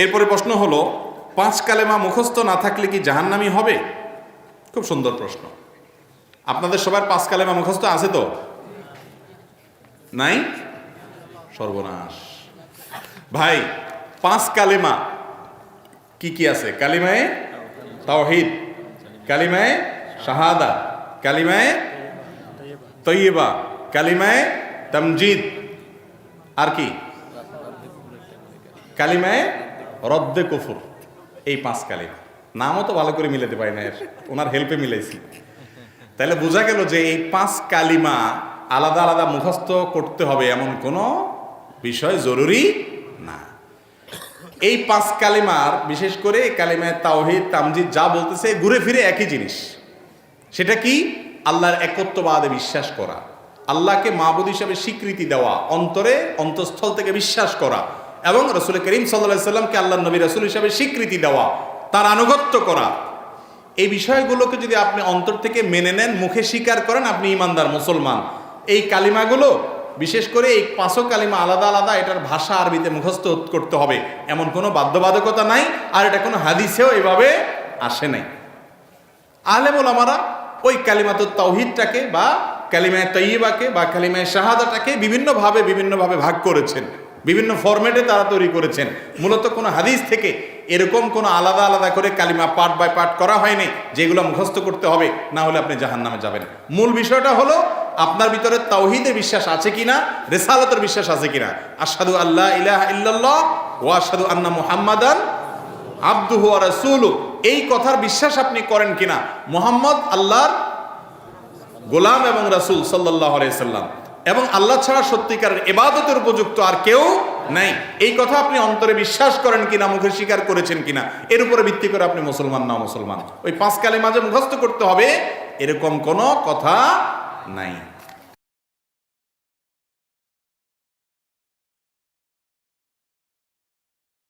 এরপরে প্রশ্ন হলো, 5 কালেমা মুখস্থ না থাকলে কি জাহান্নামী হবে? খুব সুন্দর প্রশ্ন। আপনাদের সবার 5 কালেমা মুখস্থ আছে তো? নাই? সর্বনাশ ভাই। 5 কালেমা কি কি আছে? কালিমায়ে তাওহীদ, কালিমায়ে শাহাদা, কালিমায়ে তৈয়বা, কালিমায়ে তামজিদ, আর কি কালিমায়ে রদ্দে কুফর। এই 5 কালিমা নামও তো ভালো করে মিলাতে পারি না, ওনার হেল্পে মিলাইছি। তাহলে বোঝা গেল যে এই 5 কালিমা আলাদা আলাদা মুখস্থ করতে হবে এমন কোনো বিষয় জরুরি না। এই 5 কালিমার বিশেষ করে কালিমায়ে তাওহীদ, তামজিদ যা বলতেছে ঘুরে ফিরে একই জিনিস। সেটা কি? আল্লাহর একত্ববাদে বিশ্বাস করা, আল্লাহকে মাবুদ হিসাবে স্বীকৃতি দেওয়া, অন্তরে অন্তঃস্থল থেকে বিশ্বাস করা, এবং রাসূল করিম সাল্লাল্লাহু আলাইহি সাল্লামকে আল্লাহর নবী রাসূল হিসাবে স্বীকৃতি দেওয়া, তার আনুগত্য করা। এই বিষয়গুলোকে যদি আপনি অন্তর থেকে মেনে নেন, মুখে স্বীকার করেন, আপনি ঈমানদার মুসলমান। এই কালিমাগুলো বিশেষ করে এই 5 কালিমা আলাদা আলাদা, এটার ভাষা আরবিতে মুখস্থ করতে হবে এমন কোনো বাধ্যবাধকতা নাই, আর এটা কোনো হাদিসেও এভাবে আসে নাই। আলেম ওলামারা ওই কালিমাতুত তাওহীদটাকে বা কালিমায়ে তাইয়্যিবাকে বা কালিমায়ে শাহাদাটাকে বিভিন্নভাবে ভাগ করেছেন, বিভিন্ন ফরম্যাটে তারা তৈরি করেছেন। মূলত কোনো হাদিস থেকে এরকম কোনো আলাদা আলাদা করে কালিমা পার্ট বাই পার্ট করা হয়নি যেগুলো মুখস্থ করতে হবে, না হলে আপনি জাহান্নামে যাবেন। মূল বিষয়টা হলো আপনার ভিতরে তাওহীদের বিশ্বাস আছে কিনা, রিসালাতের বিশ্বাস আছে কিনা। আশহাদু আল্লা ইলাহা ইল্লাল্লাহ ওয়া আশহাদু আন্না মুহাম্মাদান আবদুহু ওয়া রাসূলুহু, এই কথার বিশ্বাস আপনি করেন কিনা। মুহাম্মদ আল্লাহর গোলাম এবং রাসূল সাল্লাল্লাহু আলাইহি সাল্লাম, এবং আল্লাহ ছাড়া সত্যিকারের ইবাদতের উপযুক্ত আর কেউ নাই, এই কথা আপনি অন্তরে বিশ্বাস করেন কিনা, মুখে স্বীকার করেছেন কিনা, এর উপরে ভিত্তি করে আপনি মুসলমান না মুসলমান। ওই 5 কালিমা যে মুখস্থ করতে হবে এরকম কোনো কথা নাই।